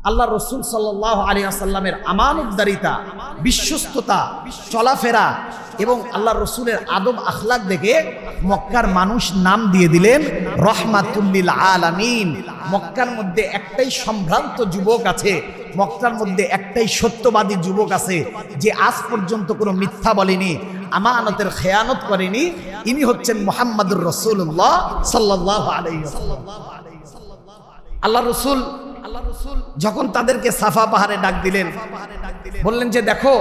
আল্লাহ রসুল সাল্লাল্লাহু আলাইহি ওয়াসাল্লামের আমানতদারিতা, বিশ্বস্ততা, চলাফেরা এবং আল্লাহ রসুলের আদব আখলাক দেখে মক্কার মানুষ নাম দিয়ে দিলেন রহমাতুল লিল আলামিন। মক্কার মধ্যে একটাই সম্ভ্রান্ত যুবক আছে, মক্কার মধ্যে একটাই সত্যবাদী যুবক আছে যে আজ পর্যন্ত কোনো মিথ্যা বলেনি, আমানতের খেয়ানত করেনি। ইনি হচ্ছেন মুহাম্মাদুর রাসূলুল্লাহ সাল্লাল্লাহু আলাইহি ওয়াসাল্লাম। আল্লাহ রসুল যখন তাদেরকে সাফা পাহাড়ে ডাক দিলেন, বললেন যে দেখো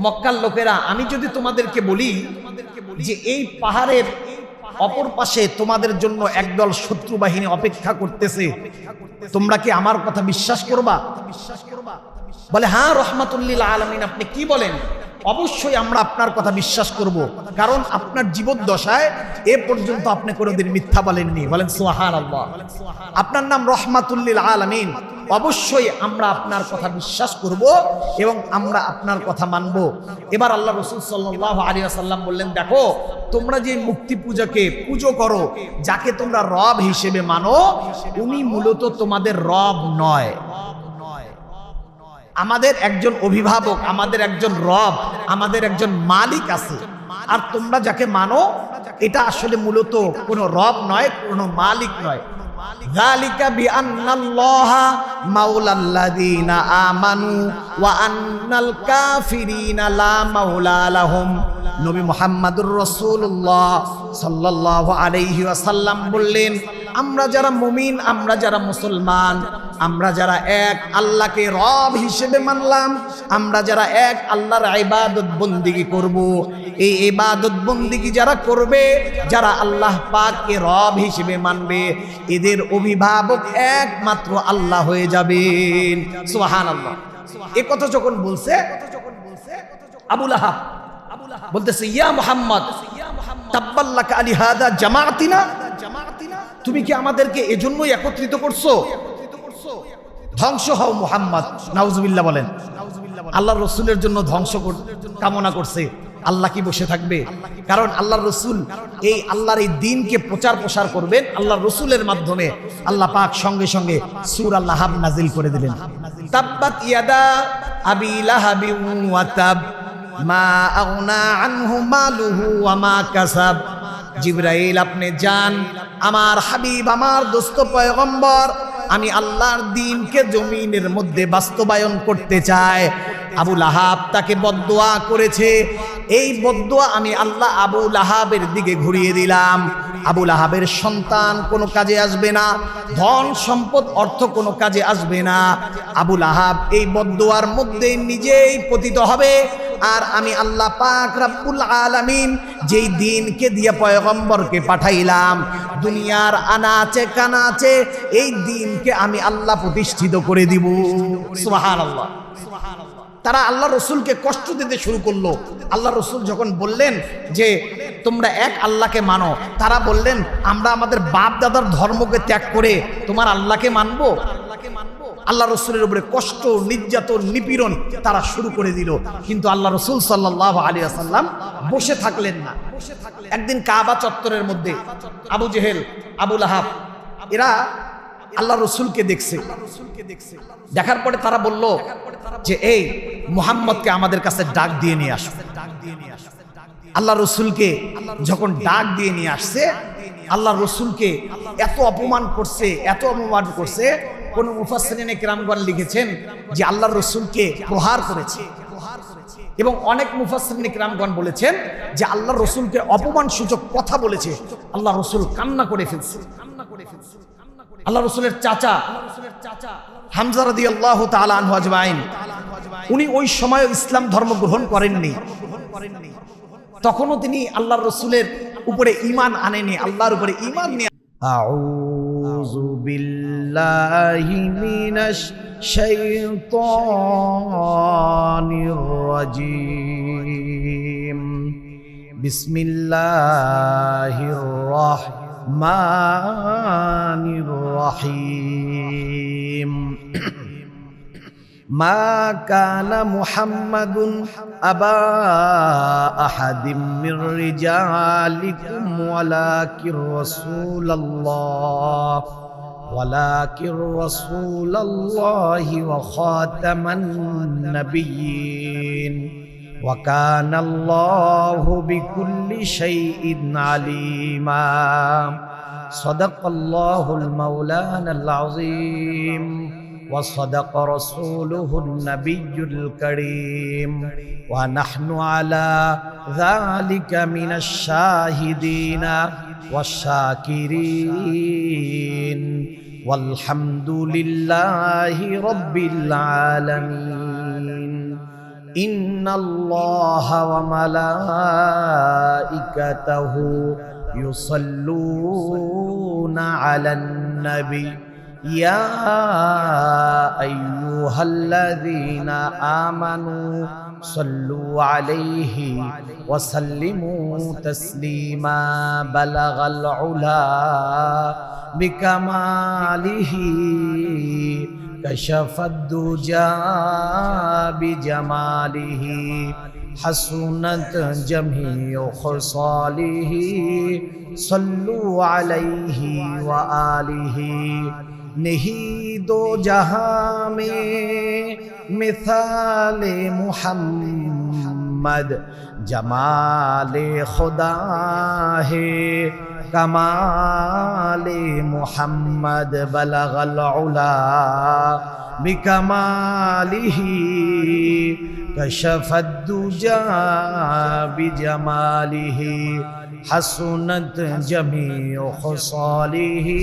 মক্কার লোকেরা, আমি যদি তোমাদেরকে বলি যে এই পাহাড়ের অপর পাশে তোমাদের জন্য একদল শত্রু বাহিনী অপেক্ষা করতেছে, তোমরা কি আমার কথা বিশ্বাস করবা? বলে হ্যাঁ রহমাতুল লিল আলামিন, আপনি কি বলেন? অবশ্যই আমরা আপনার কথা বিশ্বাস করব, কারণ আপনার জীবদ্দশায় এ পর্যন্ত আপনি কোনোদিন মিথ্যা বলেননি। বলেন সুবহানাল্লাহ। আপনার নাম রহমাতুল লিল আলামিন, অবশ্যই আমরা আপনার কথা বিশ্বাস করব এবং আমরা আপনার কথা মানব। এবার আল্লাহ রাসূল সাল্লাল্লাহু আলাইহি ওয়াসাল্লাম বললেন, দেখো তোমরা যে মূর্তি পূজাকে পুজো করো, যাকে তোমরা রব হিসেবে মানো, উনি মূলত তোমাদের রব নয়। আমাদের একজন অভিভাবক, আমাদের একজন রব, আমাদের একজন মালিক আছে। আর তোমরা যাকে মানো এটা আসলে মূলত কোনো রব নয়, কোনো মালিক নয়। যালিকা বিআন্নাল্লাহা মাওলাল্লাযীনা আমানু ওয়া আন্নাল কাফিরিনা লা মাওলা লাহুম। নবী মুহাম্মদুর রাসূলুল্লাহ সাল্লাল্লাহু আলাইহি ওয়াসাল্লাম বললেন, আমরা যারা মুমিন, আমরা যারা মুসলমান, আমরা যারা এক আল্লাহকে রব হিসেবে মানলাম, আমরা যারা এক আল্লাহর ইবাদত বন্দিগি করব, এই ইবাদত বন্দিগি যারা করবে, যারা আল্লাহ পাককে রব হিসেবে মানবে, এদের অভিভাবক একমাত্র আল্লাহ হয়ে যাবেন। সুবহানাল্লাহ। এই কথা যখন বলছে আবু লাহাব বলতেছে, ইয়া মুহাম্মদ তাব্বাল্লাকা আলি হাদা জামাআতিনা, তুমি কি আমাদেরকে এজন্যই একত্রিত করছো? ধ্বংস হও মুহাম্মদ। নাউজুবিল্লাহ বলেন। আল্লাহর রসুলের জন্য ধ্বংস কামনা করছে, আল্লাহ কি বসে থাকবে? কারণ আল্লাহর রসুল এই আল্লাহর এই দ্বীনকে প্রচার প্রসার করবেন আল্লাহর রসুলের মাধ্যমে। আল্লাহ পাক সঙ্গে সঙ্গে সূরা লাহাব নাজিল করে দিলেন, তাব্বাত ইয়াদা আবি লাহাবি ওয়া তাব মা আগনা আনহু মালুহু ওয়া মা কাসাব। জিবরাইল আপনি যান, আমার হাবিব, আমার দোস্ত পয়গম্বর, আমি আল্লাহর দ্বীনকে জমিনের মধ্যে বাস্তবায়ন করতে চাই। আবু লাহাব তাকে বদদোয়া করেছে, এই বদদোয়া আমি আল্লাহ আবু লাহাবের দিকে ঘুরিয়ে দিলাম। আবু লাহাবের সন্তান কোনো কাজে আসবে না, ধন সম্পদ অর্থ কোনো কাজে আসবে না। আবু লাহাব এই বদদোয়ার মধ্যে নিজেই পতিত হবে। আর আমি আল্লাহ পাক রব্বুল আলামিন যেই দ্বীনকে দিয়ে পয়গম্বরকে পাঠাইলাম, দুনিয়ার আনাচে কানাচে এই দ্বীনকে আমি আল্লাহ প্রতিষ্ঠিত করে দিব। সুবহানাল্লাহ। তারা আল্লাহ রসুলকে কষ্ট দিতে শুরু করলো। আল্লাহ রসুল যখন বললেন যে তোমরা এক আল্লাহকে মানো, তারা বললেন আমরা আমাদের বাপ দাদার ধর্মকে ত্যাগ করে তোমার আল্লাহকে মানবো। আল্লাহ রসুলের উপরে কষ্ট, নির্যাতন, নিপীড়ন তারা শুরু করে দিল। কিন্তু আল্লাহ রসুল সাল্লাল্লাহু আলাইহি ওয়াসাল্লাম বসে থাকলেন না। একদিন কাবা চত্বরের মধ্যে আবু জেহেল, আবু লাহাব এরা আল্লাহ রসুলকে দেখছে। দেখার পরে তারা বলল যে এই মুহাম্মদকে আমাদের কাছে ডাক দিয়ে নিয়ে আসো। আল্লাহ রসুলকে যখন ডাক দিয়ে নিয়ে আসছে, আল্লাহ রসুলকে এত অপমান করছে, এত অপমান করছে, কোন মুফাসসিরিনে কিরামগণ লিখেছেন যে আল্লাহ রসুলকে প্রহার করেছে। এবং অনেক মুফাসসিরিনে কিরামগণ বলেছেন যে আল্লাহ রসুলকে অপমান সূচক কথা বলেছে। আল্লাহ রসুল কান্না করে ফেলছে। আল্লাহ রসুলের চাচা হামজা রাদিয়াল্লাহু তাআলা আনহু আজমাইন, উনি ওই সময় ইসলাম ধর্ম গ্রহণ করেননি। তখনও তিনি আল্লাহর রসুলের উপরে ঈমান আনেনি, আল্লাহর উপরে ঈমান নিয়ে। আউযু বিল্লাহি মিনাশ শাইতানির রাজীম। বিসমিল্লাহির রাহমানির রাহিম। মা কানা মুহাম্মাদুন আবা আহাদিম মির রিজালিকুম ওয়ালাকির রাসূলুল্লাহ ولكن رسول الله وخاتم النبيين وكان الله بكل شيء عليما صدق الله المولانا العظيم وصدق رسوله النبي الكريم ونحن على ذلك من الشاهدين والشاكرين والحمد لله رب العالمين إن الله وملائكته يصلون على النبي يا أيها الذين آمنوا صلوا عليه وسلموا تسليما بلغ العلا بكماله كشف الدجى بجماله حسنت جميع خصاله صلوا عليه وآله नहीं दो जहां में मिसाल मुहम्मद जमाल खुदा है कमाल मुहम्मद बलगल उला बिकमालिही कशफद दुजा बिजमालिही हसनत जमीउ खुसालिही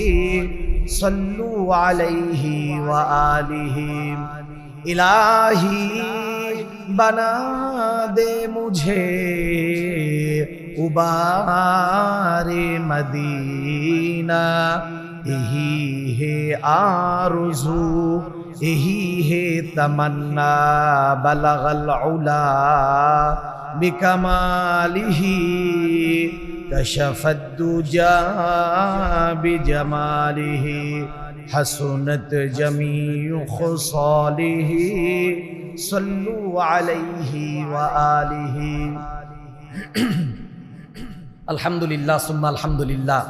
सल्लु अलैहि व आलिहि इलाही बना दे मुझे उबारे मदीना यही है आरज़ू यही है तमन्ना बलगल उला बिकमालिही कशफद दुजा बिजमालिही हसनत जमीउ खुसालिही सल्लु अलैहि व आलिहि আলহামদুলিল্লাহ সুম্মা আলহামদুলিল্লাহ।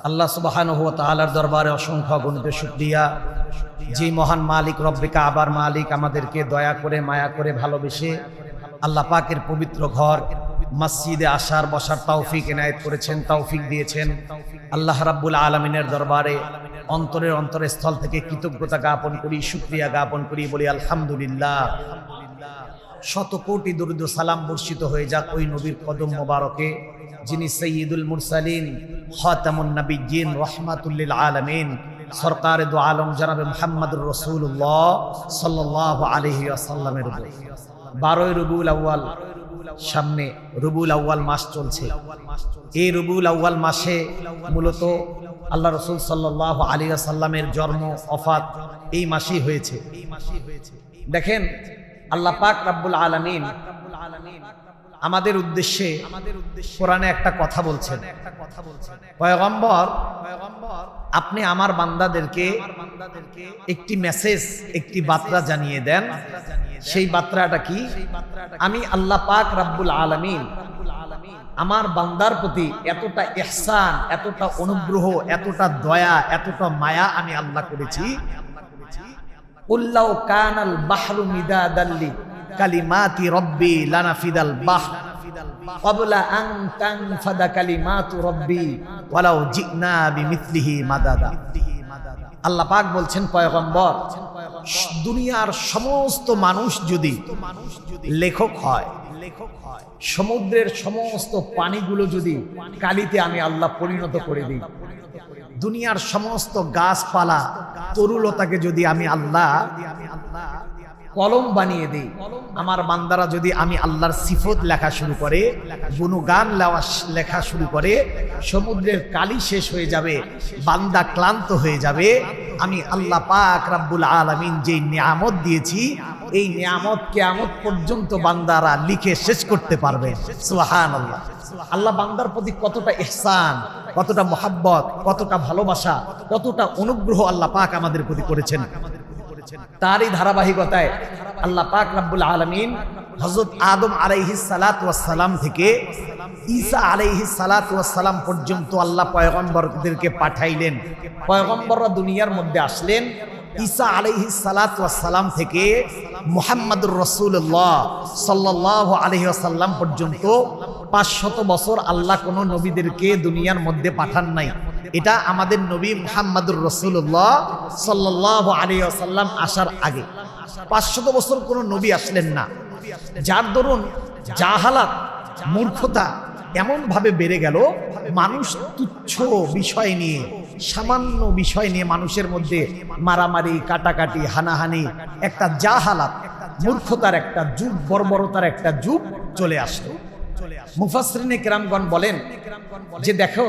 আল্লাহ সুবহানাহু ওয়া তাআলার দরবারে অসংখ্য অগণিত শুকরিয়া, যে মহান মালিক রব্বে কাবার মালিক আমাদেরকে দয়া করে মায়া করে ভালোবেসে আল্লাহ পাকের পবিত্র ঘর মসজিদে আসার বসার তৌফিক এনায়েত করেছেন, তৌফিক দিয়েছেন। আল্লাহ রাব্বুল আলামিনের দরবারে অন্তরের স্থল থেকে কৃতজ্ঞতা জ্ঞাপন করি, শুকরিয়া জ্ঞাপন করি, বলি আলহামদুলিল্লাহ। শত কোটি দরুদ ও সালাম বর্ষিত হয়ে যাক ওই নবীর কদম মোবারকে, যিনি সৈয়দুল মুরসালিন খাতামুন নবিয়্যিন রাহমাতুল লিল আলামিন সরকারে দু আলম জনাবে মুহাম্মদুর রাসূলুল্লাহ সাল্লাল্লাহু আলাইহি ওয়াসাল্লামের উপর 12 রবিউল আউয়াল, সামনে রবিউল আউয়াল মাস চলছে। এই রবিউল আউয়াল মাসে মূলত আল্লাহ রাসূল সাল্লাল্লাহু আলাইহি ওয়াসাল্লামের জন্ম ওফাত এই মাসেই হয়েছে। দেখেন আল্লাহ পাক রব্বুল আলামিন আমাদের উদ্দেশ্যে কোরআনে একটা কথা বলছেন, পয়গম্বর আপনি আমার বান্দাদেরকে একটি মেসেজ, একটি বার্তা জানিয়ে দেন। সেই বার্তাটা কি? আমি আল্লাহ পাক রব্বুল আলামিন আমার বান্দার প্রতি এতটা ইহসান, এতটা অনুগ্রহ, এতটা দয়া, এতটা মায়া আমি আল্লাহ করেছি। উল্লাউ কানাল বাহরু মিদাদাল লি কালিমাতি রব্বি লানাফিদাল বাহর ক্বাবলা আন তানফাদা কালিমাতু রব্বি ওয়ালাউ জিনা বিমিথলিহি মাদাদা। আল্লাহ পাক বলছেন, পয়গম্বর দুনিয়ার সমস্ত মানুষ যদি লেখক হয়, সমুদ্রের সমস্ত পানিগুলো যদি কালিতে আমি আল্লাহ পরিণত করে দিই, দুনিয়ার সমস্ত গাছপালা তরুলতাকে যদি আমি আল্লাহ কলম বানিয়ে দিই, আমার বান্দারা যদি আমি আল্লাহর সিফত লেখা শুরু করে, গুণগান লেখা শুরু করে, সমুদ্রের কালি শেষ হয়ে যাবে, বান্দা ক্লান্ত হয়ে যাবে। আমি আল্লাহ পাক রব্বুল আলামিন যে নিয়ামত দিয়েছি, এই নিয়ামত কিয়ামত পর্যন্ত বান্দারা লিখে শেষ করতে পারবে। সুবহানাল্লাহ। আল্লাহ বান্দার প্রতি কতটা ইহসান, কতটা মোহাব্বত, কতটা ভালোবাসা, কতটা অনুগ্রহ আল্লাহ পাক আমাদের প্রতি করেছেন। তারই ধারাবাহিকতায় আল্লাহ পাক রব্বুল আলামিন হযরত আদম আলাইহিস সালাতু ওয়াস সালাম থেকে ঈসা আলাইহিস সালাতু ওয়াস সালাম পর্যন্ত আল্লাহ পয়গম্বরদেরকে পাঠাইলেন। পয়গম্বররা দুনিয়ার মধ্যে আসলেন। ঈসা আলাইহিস সালাতু ওয়াস সালাম থেকে মুহাম্মাদুর রাসূলুল্লাহ সাল্লাল্লাহু আলাইহি ওয়াসাল্লাম পর্যন্ত 500 বছর আল্লাহ কোনো নবীদেরকে দুনিয়ার মধ্যে পাঠান নাই। এটা আমাদের নবী মুহাম্মাদুর রাসূলুল্লাহ সাল্লাল্লাহু আলাইহি ওয়াসাল্লাম আসার আগে 500 বছর কোনো নবী আসলেন না। যার দরুন জাহালাত, মূর্খতা এমনভাবে বেড়ে গেল, মানুষ তুচ্ছ বিষয় নিয়ে, সামান্য বিষয় নিয়ে মানুষের মধ্যে মারামারি, কাটাকাটি, হানাহানি, একটা জাহালাত, মূর্খতার একটা যুগ, বর্বরতার একটা যুগ চলে আসলো। মুফাসসিরিনে কেরামগণ বলেন যে দেখো,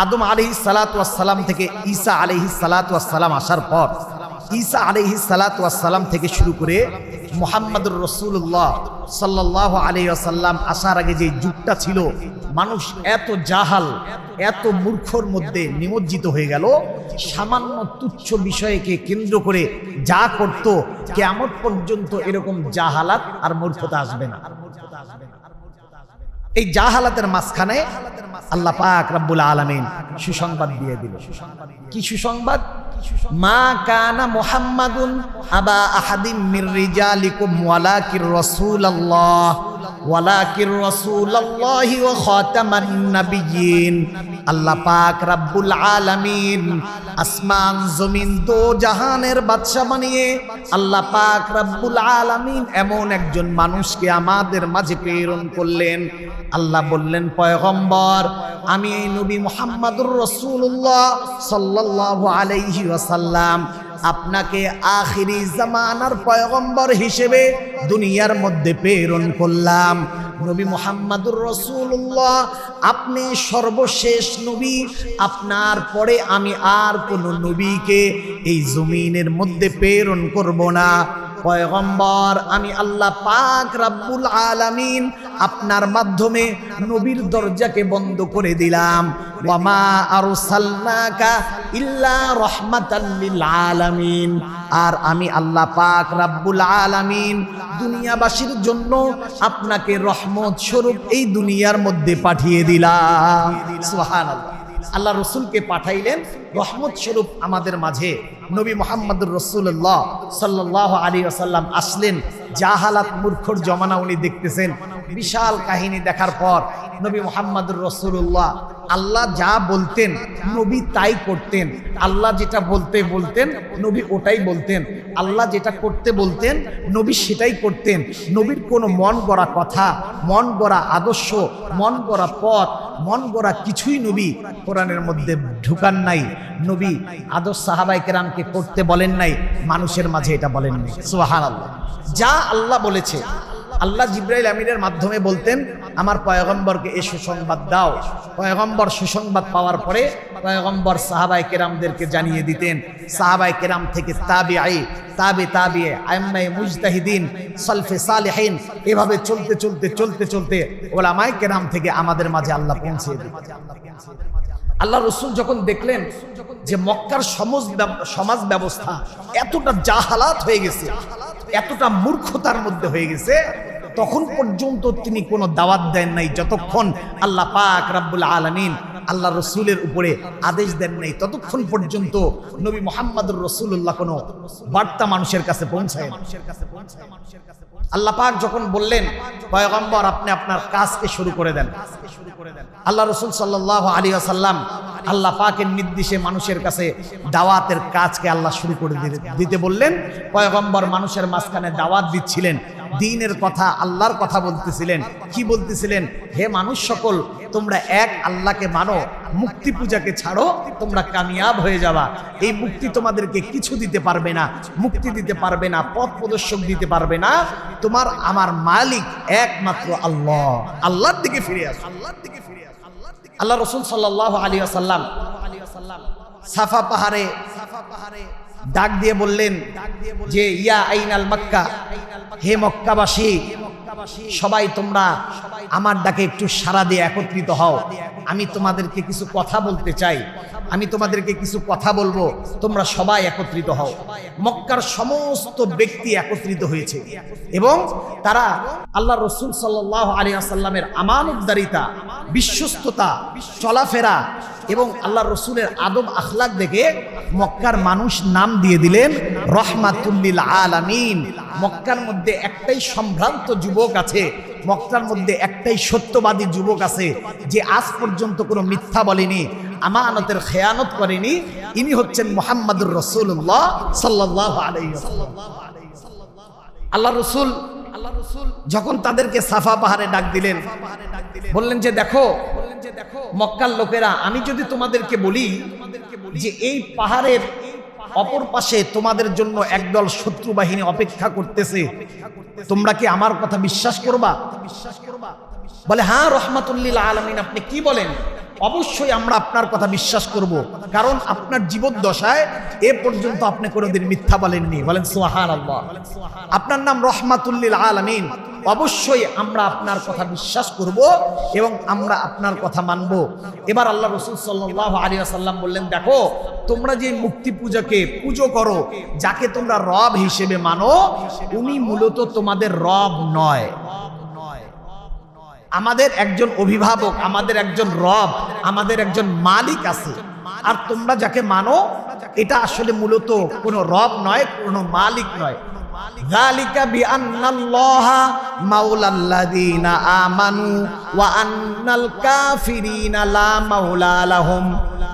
আদম আলাইহিস সালাতু ওয়াস সালাম থেকে ঈসা আলাইহিস সালাতু ওয়াস সালাম আসার পর, ঈসা আলাইহিস সালাতু ওয়াস সালাম থেকে শুরু করে মুহাম্মাদুর রাসূলুল্লাহ সাল্লাল্লাহু আলাইহি ওয়াসাল্লাম আসার আগে যে যুগটা ছিল, মানুষ এত জাহাল, এত মূর্খর মধ্যে নিমজ্জিত হয়ে গেল, সামান্য তুচ্ছ বিষয়কে কেন্দ্র করে যা করত, কিয়ামত পর্যন্ত এরকম জাহালাত আর মূর্খতা আসবে না। এই জাহালাতের মাঝখানে আল্লাহ পাক রব্বুল আলামিন সুসংবাদ দিয়ে দিল। কি সুসংবাদ? মা কানা মুহাম্মাদুন আবা আহাদিম মির রিজালিকুম ওয়ালাকির রাসূলুল্লাহ ওয়া খাতামান নাবিয়্যিন। আল্লাহ পাক রব্বুল আলামিন আসমান জমিন দো জাহানের বাদশা বানিয়ে আল্লাহ পাক রব্বুল আলামিন এমন একজন মানুষকে আমাদের মাঝে প্রেরণ করলেন। আল্লাহ বললেন, পয়গম্বর আমি এই নবী মুহাম্মাদুর রাসূলুল্লাহ সাল্লাল্লাহু আলাইহি ওয়াসাল্লাম আপনাকে আখিরি জামানার পয়গম্বর হিসেবে দুনিয়ার মধ্যে প্রেরণ করলাম। নবী মুহাম্মাদুর রাসূলুল্লাহ আপনি সর্বশেষ নবী, আপনার পরে আমি আর কোনো নবীকে এই জমিনের মধ্যে প্রেরণ করব না। পয়গম্বর আমি আল্লাহ পাক রব্বুল আলামিন আপনার মাধ্যমে নবীর দরজাকে বন্ধ করে দিলাম। ওয়া মা আরসালনাকা ইল্লা রাহমাতাল লিল আলামিন। আর আমি আল্লাহ পাক রব্বুল আলামিন দুনিয়াবাসীর জন্য আপনাকে রহমত স্বরূপ এই দুনিয়ার মধ্যে পাঠিয়ে দিলাম। সুবহানাল্লাহ। আল্লাহ রসুলকে পাঠাইলেন রহমত স্বরূপ আমাদের মাঝে। নবী মুহাম্মাদুর রাসূলুল্লাহ সাল্লাল্লাহু আলাইহি ওয়াসাল্লাম আসলেন। জাহালাত, মূর্খর জমানা উনি দেখতেছেন। বিশাল কাহিনী দেখার পর নবী মুহাম্মাদুর রাসূলুল্লাহ আল্লাহ যা বলতেন নবী তাই করতেন। আল্লাহ যেটা বলতেন নবী ওটাই বলতেন। আল্লাহ যেটা করতে বলতেন নবী সেটাই করতেন। নবীর কোনো মন গড়া কথা, মন গড়া আদর্শ, মন গড়া পথ, মন গড়া কিছুই নবী কোরআনের মধ্যে ঢুকান নাই। নবী আদর্শ সাহাবায়ে কেরামকে করতে বলেন নাই, মানুষের মাঝে এটা বলেন নাই। সুবহানাল্লাহ। যা আল্লাহ বলেছে, আল্লাহ জিবরাইল আমিনের মাধ্যমে বলতেন আমার পয়গম্বরকে এই সুসংবাদ দাও। পয়গম্বর সুসংবাদ পাওয়ার পরে পয়গম্বর সাহাবায়ে কেরামদেরকে জানিয়ে দিতেন। সাহাবায়ে কেরাম থেকে তাবিঈ, তাবিঈ, আইম্মায়ে মুজতাহিদিন, সালফে সালেহিন, এভাবে চলতে উলামায়ে কেরাম থেকে আমাদের মাঝে আল্লাহ পৌঁছে দিতেন। আল্লাহ রসুল যখন দেখলেন যে মক্কার সমাজ ব্যবস্থা এতটা জাহালাত হয়ে গেছে, এতটা মূর্খতার মধ্যে হয়ে গেছে, তখন পর্যন্ত তিনি কোনো দাওয়াত দেন নাই যতক্ষণ আল্লাহ পাক রব্বুল আলামিন আল্লাহ রসুলের উপরে আদেশ দেন নাই। ততক্ষণ পর্যন্ত নবী মুহাম্মাদুর রাসূলুল্লাহ কোনো বার্তা মানুষের কাছে পৌঁছায় না। আল্লাহ পাক যখন বললেন পয়গম্বর আপনি আপনার কাজকে শুরু করে দেন, আল্লাহ রসুল সাল্লাল্লাহু আলাইহি ওয়াসাল্লাম আল্লাহ পাকের নির্দেশে মানুষের কাছে দাওয়াতের কাজকে আল্লাহ শুরু করে দিতে বললেন। পয়গম্বর মানুষের মাঝখানে দাওয়াত দিচ্ছিলেন, দ্বীনের কথা, আল্লাহর কথা বলতেছিলেন। কি বলতেছিলেন? হে মানুষ সকল, তোমরা এক আল্লাহকে মানো, মুক্তি পূজাকে ছাড়ো, তোমরা কামিয়াব হয়ে যাবা। এই মুক্তি তোমাদেরকে কিছু দিতে পারবে না, মুক্তি দিতে পারবে না, পথ প্রদর্শক দিতে পারবে না। তোমার আমার মালিক একমাত্র আল্লাহ। আল্লাহর দিকে ফিরে আসো। আল্লাহ রসুল সাল্লাল্লাহু আলাইহি ওয়াসাল্লাম সাফা পাহাড়ে ডাক দিয়ে বললেন যে ইয়া আইনাল মক্কা, হে মক্কাবাসী, সবাই তোমরা আমার ডাকে একটু সাড়া দিয়ে একত্রিত হও। আমি তোমাদেরকে কিছু কথা বলতে চাই। আমি তোমাদেরকে কিছু কথা বলবো, তোমরা সবাই একত্রিত হও। মক্কার সমস্ত ব্যক্তি একত্রিত হয়েছে এবং তারা আল্লাহ রসুল সাল্লাল্লাহু আলাইহি ওয়াসাল্লামের আমানতদারিতা, বিশ্বস্ততা, চলাফেরা এবং আল্লাহ রসুলের আদব আখলাক দেখে মক্কার মানুষ নাম দিয়ে দিলেন রহমাতুল লিল আলামিন। মক্কার মধ্যে একটাই সম্ভ্রান্ত যুবক আছে, মক্কার মধ্যে একটাই সত্যবাদী যুবক আছে যে আজ পর্যন্ত কোনো মিথ্যা বলেনি, আমানতের খেয়ানত করেনি। ইনি হচ্ছেন মুহাম্মাদুর রাসূলুল্লাহ সাল্লাল্লাহু আলাইহি ওয়াসাল্লাম। আল্লাহ রসুল যখন তাদেরকে সাফা পাহাড়ে ডাক দিলেন, বললেন যে দেখো মক্কার লোকেরা, আমি যদি তোমাদেরকে বলি যে এই পাহাড়ের অপর পাশে তোমাদের জন্য একদল শত্রু বাহিনী অপেক্ষা করতেছে, তোমরা কি আমার কথা বিশ্বাস করবা? বলে হ্যাঁ রহমাতুল লিল আলামিন, আপনি কি বলেন? অবশ্যই আমরা আপনার কথা বিশ্বাস করব, কারণ আপনার জীবদ্দশায় এ পর্যন্ত আপনি কোনোদিন মিথ্যা বলেননি। বলেন সুবহানাল্লাহ। আপনার নাম রহমাতুল লিল আলামিন, অবশ্যই আমরা আপনার কথা বিশ্বাস করব এবং আমরা আপনার কথা মানব। এবার আল্লাহ রাসূল সাল্লাল্লাহু আলাইহি ওয়াসাল্লাম বললেন, দেখো তোমরা যে মূর্তি পূজাকে পুজো করো, যাকে তোমরা রব হিসেবে মানো, উনি মূলত তোমাদের রব নয়। আমাদের একজন অভিভাবক, আমাদের একজন রব, আমাদের একজন মালিক আছে। আর তোমরা যাকে মানো, এটা আসলে মূলত কোনো রব নয়, কোনো মালিক নয়। যালিকা বিআন্নাল্লাহা মাওলাল্লাযীনা আমানু ওয়া আন্নাল কাফিরিনা লা মাওলা লাহুম।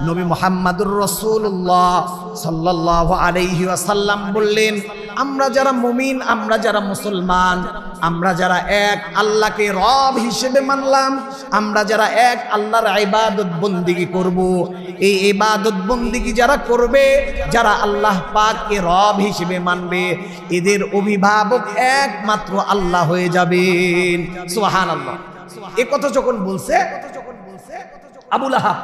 নবী মুহাম্মদুর রাসূলুল্লাহ সাল্লাল্লাহু আলাইহি ওয়াসাল্লাম বললেন, আমরা যারা মুমিন, আমরা যারা মুসলমান, আমরা যারা এক আল্লাহকে রব হিসেবে মানলাম, আমরা যারা এক আল্লাহর ইবাদত বন্দেগী করব, এই ইবাদত বন্দেগী যারা করবে, যারা আল্লাহ পাককে রব হিসেবে মানবে, এদের অভিভাবক একমাত্র আল্লাহ হয়ে যাবেন। সুবহানাল্লাহ। এই কথা যখন বলছে, আবু লাহাব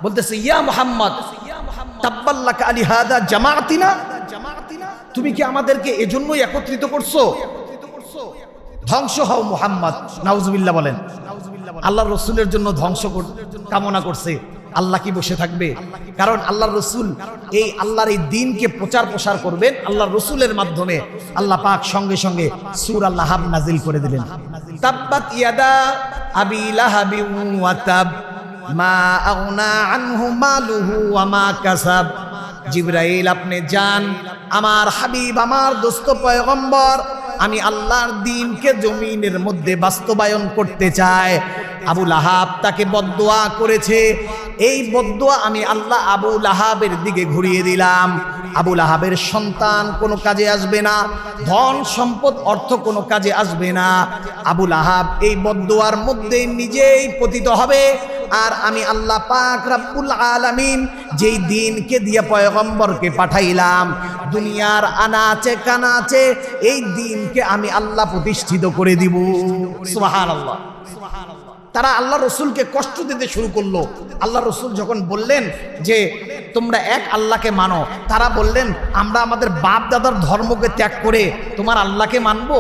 বলতেছে, ইয়া মুহাম্মদ তাব্বাল্লাকা আলি হাদা জামাআতিনা, তুমি কি আমাদেরকে এজন্যই একত্রিত করছো? ধ্বংস হও মুহাম্মদ। নাউজুবিল্লাহ বলেন। আল্লাহর রাসূলের জন্য ধ্বংস কামনা করছে, আল্লাহ কি বসে থাকবে? কারণ আল্লাহর রাসূল এই আল্লাহর এই দ্বীনকে প্রচার প্রসার করবেন আল্লাহর রাসূলের মাধ্যমে। আল্লাহ পাক সঙ্গে সঙ্গে সূরা লাহাব নাজিল করে দিলেন, তাব্বাত ইয়াদা আবি লাহাবি ওয়া তাব মা আগনা আনহু মালুহু ওয়া মা কাসাব। জিবরাইল আপনি যান, আমার হাবিব, আমার দোস্ত পয়গম্বর, আমি আল্লাহর দ্বীনকে জমিনের মধ্যে বাস্তবায়ন করতে চাই। আবু লাহাব তাকে বদদোয়া করেছে, এই বদদোয়া আমি আল্লাহ আবু লাহাবের দিকে ঘুরিয়ে দিলাম। আবু লাহাবের সন্তান কোনো কাজে আসবে না, ধন সম্পদ অর্থ কোনো কাজে আসবে না। আবু লাহাব এই বদদোয়ার মধ্যে নিজেই পতিত হবে। আর আমি আল্লাহ পাক রব্বুল আলামিন যেই দ্বীনকে দিয়ে পয়গম্বরকে পাঠাইলাম, দুনিয়ার আনাচে কানাচে এই দ্বীনকে আমি আল্লাহ প্রতিষ্ঠিত করে দিব। সুবহানাল্লাহ। তারা আল্লাহ রসুলকে কষ্ট দিতে শুরু করলো। আল্লাহ রসুল যখন বললেন যে তোমরা এক আল্লাহকে মানো, তারা বললেন আমরা আমাদের বাপ দাদার ধর্মকে ত্যাগ করে তোমার আল্লাহকে মানবো।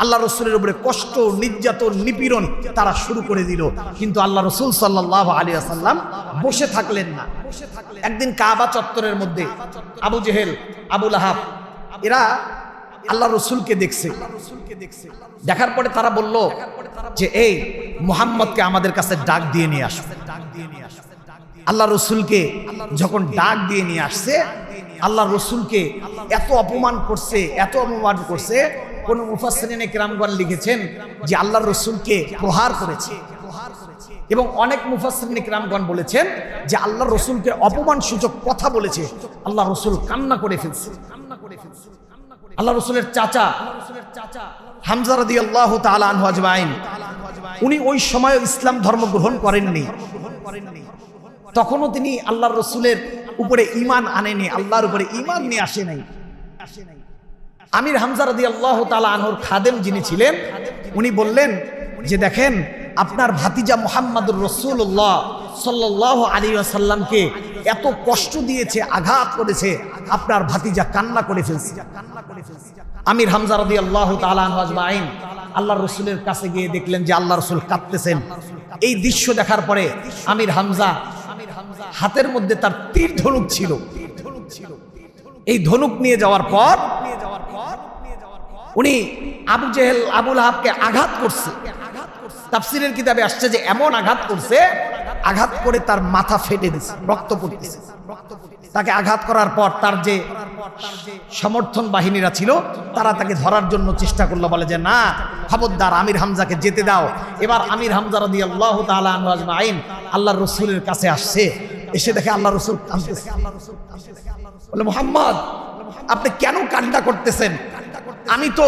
আল্লাহ রসুলের উপরে কষ্ট, নির্যাতন, নিপীড়ন তারা শুরু করে দিল। কিন্তু আল্লাহ রসুল সাল্লাল্লাহু আলাইহি ওয়াসাল্লাম বসে থাকলেন না। একদিন কাবা চত্বরের মধ্যে আবু জেহেল, আবু লাহাব এরা আল্লাহ রসুলকে দেখছে। দেখার পরে তারা বলল যে এই মুহাম্মদকে আমাদের কাছে ডাক দিয়ে নিয়ে আসো। আল্লাহ রসুলকে যখন ডাক দিয়ে নিয়ে আসছে, আল্লাহ রসুলকে এত অপমান করছে, এত অপমান করছে, কোন মুফাসসিরিনে কিরামগণ লিখেছেন যে আল্লাহ রসুলকে প্রহার করেছে। এবং অনেক মুফাসসিরিনে কিরামগণ বলেছেন যে আল্লাহ রসুলকে অপমান সূচক কথা বলেছে। আল্লাহ রসুল কান্না করে ফেলছে। আল্লাহ রসুলের চাচা হামজা রাদিয়াল্লাহু তাআলা আনহু আজমাইন, উনি ওই সময় ইসলাম ধর্ম গ্রহণ করেননি। তখনও তিনি আল্লাহর রসুলের উপরে ঈমান আনেনি, আল্লাহর উপরে ঈমান নিয়ে আসে নাই। আমির হামজা রাদিয়াল্লাহু তাআলা আনহুর খাদেম যিনি ছিলেন, উনি বললেন যে দেখেন আপনার ভাতিজা মুহাম্মাদুর রাসূলুল্লাহ সাল্লাল্লাহু আলাইহি ওয়াসাল্লামকে এত কষ্ট দিয়েছে, আঘাত করেছে, আপনার ভাতিজা কান্না করে ফেলছে। আমির হামজা রাদিয়াল্লাহু তাআলা আনহু আজমাইন আল্লাহর রাসূলের কাছে গিয়ে দেখলেন যে আল্লাহর রাসূল কাঁদতেছেন। এই দৃশ্য দেখার পরে আমির হামজা হাতের মধ্যে তার তীর ধনুক ছিল। এই ধনুক নিয়ে যাওয়ার পর উনি আবু জেহেল আবু লাহাবকে আঘাত করছে। তাফসীরের কিতাবে আসছে যে এমন আঘাত করছে, আঘাত করে তার মাথা ফেটে দিছে, রক্ত পড়তেছে। তাকে আঘাত করার পর তার যে সমর্থন বাহিনীরা ছিল তারা তাকে ধরার জন্য চেষ্টা করলো, বলে যে না, খবরদার, আমির হামজাকে যেতে দাও। এবার আমির হামজা রাদিয়াল্লাহু তাআলা আনহু আজমাইন আল্লাহর রাসূলের কাছে আসছে। এসে দেখে আল্লাহর রাসূল কাঁদতেছে। বলে, মুহাম্মদ, আপনি কেন কান্না করতেছেন? আমি তো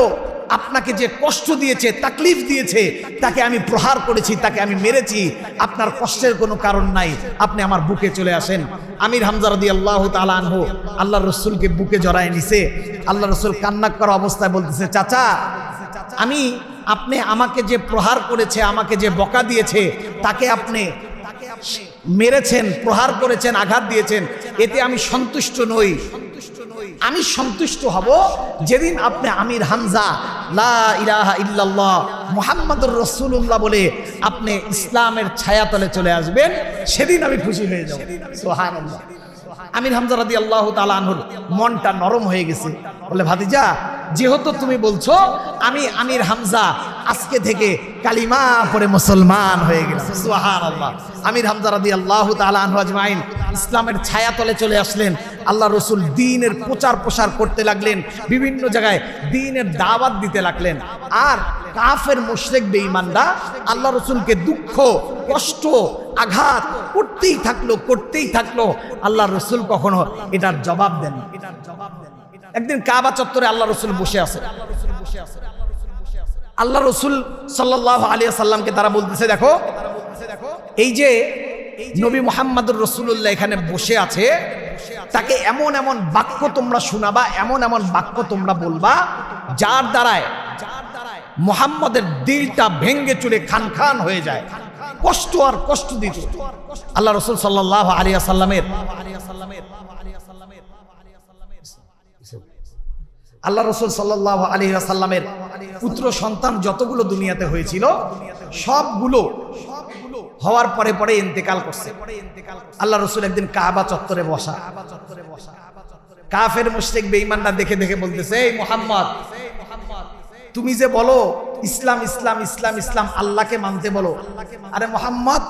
আপনাকে যে কষ্ট দিয়েছে, তাকলিফ দিয়েছে, তাকে আমি প্রহার করেছি, তাকে আমি মেরেছি। আপনার কষ্টের কোনো কারণ নাই, আপনি আমার বুকে চলে আসেন। আমির হামজা রাদিয়াল্লাহু তাআলা আনহু আল্লাহর রাসূলকে বুকে জড়ায় নিছে। আল্লাহর রাসূল কান্না করা অবস্থায় বলতেছে, চাচা, আপনি আমাকে যে প্রহার করেছে, আমাকে যে বকা দিয়েছে, তাকে আপনি মেরেছেন, প্রহার করেছেন, আঘাত দিয়েছেন, এতে আমি সন্তুষ্ট নই। আমি সন্তুষ্ট হব যেদিন আপনি আমির হামজা লা ইলাহা ইল্লাল্লাহ মুহাম্মাদুর রাসূলুল্লাহ বলে আপনি ইসলামের ছায়াতলে চলে আসবেন, সেদিন আমি খুশি হয়ে যাব। সুবহানাল্লাহ। আমির হামজা রাদিয়াল্লাহু তাআলা আনহুর মনটা নরম হয়ে গেছে। বলে, ভাতিজা, যেহেতু তুমি বলছো, আমি আমির হামজা আজকে থেকে কালিমা পড়ে মুসলমান হয়ে গেলাম। সুবহানাল্লাহ। আমির হামজা রাদিয়াল্লাহু তাআলা আনহু আজমাইন ইসলামের ছায়াতলে চলে আসলেন। আল্লাহ রসুল দ্বীনের প্রচার প্রসার করতে লাগলেন, বিভিন্ন জায়গায় দ্বীনের দাওয়াত দিতে লাগলেন। আর কাফের মুশরিক বেঈমানরা আল্লাহ রসুলকে দুঃখ, কষ্ট, আঘাত করতেই থাকলো। আল্লাহ রসুল কখনো এটার জবাব দেন। একদিন কাবা চত্বরে আল্লাহ রসুল বসে আছে। আল্লাহ রসুল সাল্লাল্লাহু আলাইহি ওয়াসাল্লামকে তারা বলতেছে, দেখো, এই যে নবী মুহাম্মদুর রাসূলুল্লাহ এখানে বসে আছে, তাকে এমন এমন বাক্য তোমরা শোনাবা, এমন এমন বাক্য তোমরা বলবা, যার দ্বারায় মুহাম্মদের দিলটা ভেঙ্গে চুরে খান খান হয়ে যায়, কষ্ট আর কষ্ট দিত। আল্লাহ রসুল সাল্লাল্লাহু আলাইহি ওয়াসাল্লামের আল্লাহ রসুল সাল্লাল্লাহু আলাইহি ওয়াসাল্লামের পুত্র সন্তান যতগুলো দুনিয়াতে হয়েছিল, সবগুলো হওয়ার পরে পরে ইন্তেকাল করছে। আল্লাহ রসুল একদিন কাবা চত্বরে বসা। কাফের মুশরিক বেঈমানরা দেখে দেখে বলতেছে, এই মুহাম্মদ, তুমি যে বলো ইসলাম ইসলাম ইসলাম ইসলাম, আল্লাহকে মানতে বলো, আরে মুহাম্মদ,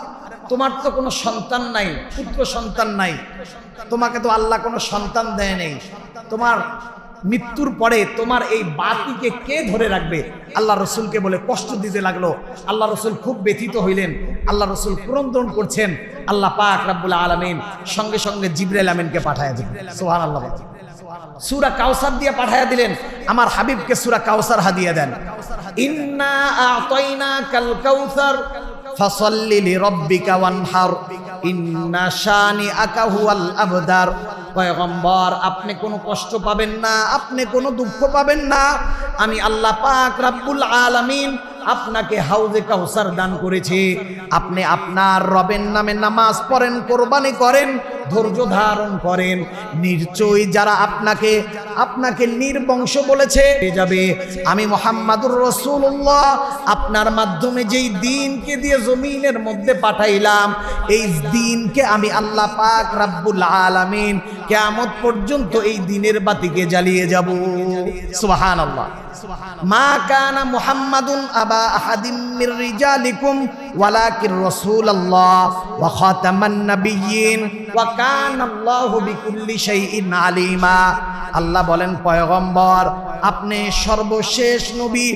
তোমার তো কোনো সন্তান নাই, পুত্র সন্তান নাই, তোমাকে তো আল্লাহ কোনো সন্তান দেয় নেই, তোমার মৃত্যুর পরে তোমার এই বাতিকে কে ধরে রাখবে? আল্লাহ রসুলকে বলে কষ্ট দিতে লাগলো। আল্লাহ রসুল খুব ব্যথিত হইলেন। আল্লাহ রসুল ক্রন্দন করছেন। আল্লাহ পাক রব্বুল আলামিন সঙ্গে সঙ্গে জিবরাইল আমিনকে পাঠায়া দিলেন। সুবহানাল্লাহ। সূরা কাউসার দিয়ে পাঠায়া দিলেন। আমার হাবিবকে সূরা কাউসার হাদিয়া দেন। ইন্না আ'তাইনাকাল কাউসার ফাসাল্লি লিরাব্বিকা ওয়ানহার ইন্না শানিআকা হুয়াল আবদার। পয়গম্বর, আপনি কোনো কষ্ট পাবেন না, আপনি কোনো দুঃখ পাবেন না। আমি আল্লাহ পাক রব্বুল আলামিন আপনাকে হাউজে কাউসার দান করেছি। আপনি আপনার রবের নামে নামাজ পড়েন, কোরবানি করেন, ধৈর্য ধারণ করেন, নিশ্চয়ই যারা আপনাকে নির্বংশ বলেছে যাবে। আমি মুহাম্মাদুর রাসূলুল্লাহ আপনার মাধ্যমে যেই দ্বীনকে দিয়ে জমিনের মধ্যে পাঠাইলাম, এই দ্বীনকে আমি আল্লাহ পাক রব্বুল আলামিন কিয়ামত পর্যন্ত এই দ্বীনের বাতিকে জ্বালিয়ে যাব। সুবহানাল্লাহ। মা কানা মুহাম্মাদুন আবা আহাদিম মির রিজালিকুম ওয়ালাকির রাসূলুল্লাহ ওয়া খাতামান নাবিয়্যিন ওয়া কানাল্লাহু বিকুল্লি শাইইন আলিমা। আল্লাহ বলেন, পয়গম্বর, আপনি সর্বশেষ নবী,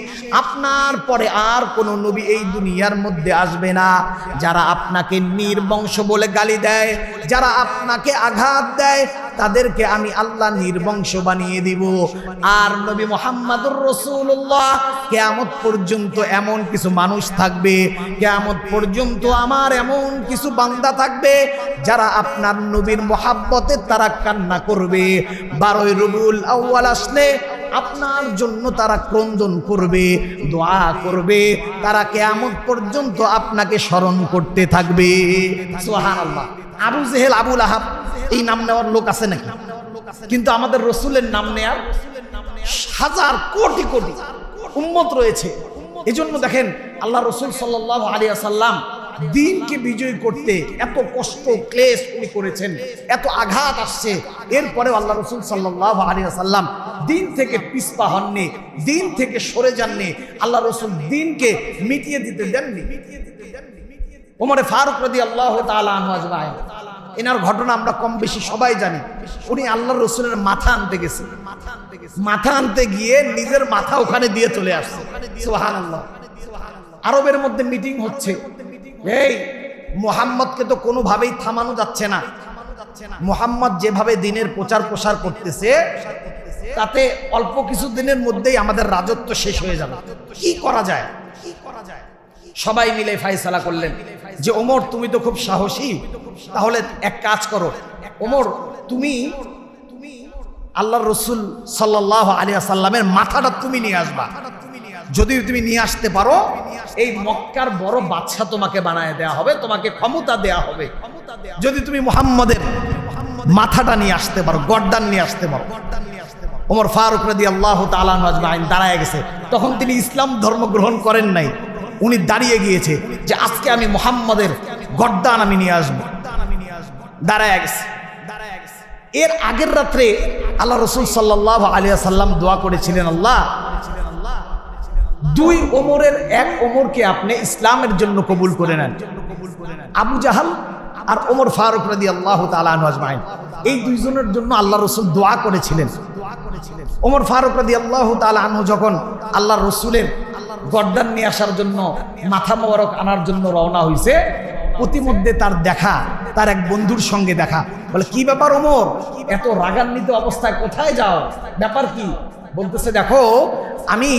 আপনার পরে আর কোন নবী এই দুনিয়ার মধ্যে আসবে না। যারা আপনাকে নির্বংশ বলে গালি দেয়, যারা আপনাকে আঘাত দেয়, তাদেরকে আমি আল্লাহ নির্বংশ বানিয়ে দিব। আর নবী মুহাম্মাদুর রাসূলুল্লাহ কিয়ামত পর্যন্ত এমন কিছু মানুষ থাকবে, কিয়ামত পর্যন্ত আমার এমন কিছু বান্দা থাকবে, যারা আপনার নবীর মহাব্বতে তারা কান্না করবে। 12 রবিউল আউয়াল আসলে আপনার জন্য তারা ক্রন্দন করবে, দোয়া করবে, তারা কিয়ামত পর্যন্ত আপনাকে স্মরণ করতে থাকবে। সুবহানাল্লাহ। আবু জেহেল, আবু লাহাব, এই নাম নেওয়ার লোক আছে নাকি? কিন্তু আমাদের রসুলের নাম নেয়ার হাজার কোটি কোটি উম্মত রয়েছে। এজন্য দেখেন, আল্লাহ রসুল সাল্লাল্লাহু আলাইহি ওয়াসাল্লাম দ্বীনকে বিজয় করতে এত কষ্ট ক্লেশ উনি করেছেন, এত আঘাত আসছে, এরপরে আল্লাহ রাসূল সাল্লাল্লাহু আলাইহি ওয়াসাল্লাম দ্বীন থেকে পিছপা হননি, দ্বীন থেকে সরে যাননি। আল্লাহ রাসূল দ্বীনকে মিটিয়ে দিতে দেননি। ওমর ফারুক রাদিয়াল্লাহু তাআলা আনহু আজমাইন, এনার ঘটনা আমরা কম বেশি সবাই জানি। উনি আল্লাহর রাসূলের মাথা আনতে গেছে, মাথা আনতে গিয়ে নিজের মাথা ওখানে দিয়ে চলে আসছে। সুবহানাল্লাহ। আরবের মধ্যে মিটিং হচ্ছে, এই মুহাম্মদকে তো কোনোভাবেই থামানো যাচ্ছে না। মুহাম্মদ যেভাবে দ্বীনের প্রচার প্রসার করতেছে তাতে অল্প কিছু দিনের মধ্যেই আমাদের রাজত্ব শেষ হয়ে যাবে। কি করা যায়? সবাই মিলে ফয়সালা করলেন যে ওমর তুমি তো খুব সাহসী, তাহলে এক কাজ করো, ওমর তুমি আল্লাহর রাসূল সাল্লাল্লাহু আলাইহি ওয়াসাল্লামের মাথাটা তুমি নিয়ে আসবা। যদি তুমি নিয়ে আসতে পারো, এই মক্কার বড় বাদশা তোমাকে বানায় দেয়া হবে, তোমাকে ক্ষমতা দেয়া হবে। যদি তুমি মুহাম্মদের মাথাটা নিয়ে আসতে পারো, গর্দান নিয়ে আসতে পারো। ওমর ফারুক রাদিয়াল্লাহু তাআলা আনহু আজমাইন দাঁড়ায় গেছে। তখন তিনি ইসলাম ধর্ম গ্রহণ করেন নাই, উনি দাঁড়িয়ে গিয়েছে যে আজকে আমি মুহাম্মদের গর্দান আমি নিয়ে আসবো। দাঁড়ায় গেছে। এর আগের রাত্রে আল্লাহ রাসূল সাল্লাল্লাহু আলাইহি ওয়াসাল্লাম দোয়া করেছিলেন, আল্লাহ দুই ওমরের এক ওমরকে আপনি ইসলামের জন্য কবুল করে নেন। আবু জাহাল আর ওমর ফারুক রাদিয়াল্লাহু তাআলা আনহু আজমাইন, এই দুইজনের জন্য আল্লাহ রাসূল দোয়া করেছিলেন। ওমর ফারুক রাদিয়াল্লাহু তাআলা আনহু যখন আল্লাহ রাসূলের গর্দান নিয়ে আসার জন্য, মাথা মোবারক আনার জন্য রওনা হয়েছে, প্রতিমধ্যে তার দেখা, তার এক বন্ধুর সঙ্গে দেখা। বলে, কি ব্যাপার ওমর, এত রাগান্বিত অবস্থায় কোথায় যাও, ব্যাপার কি? বলতেছে, দেখো আমি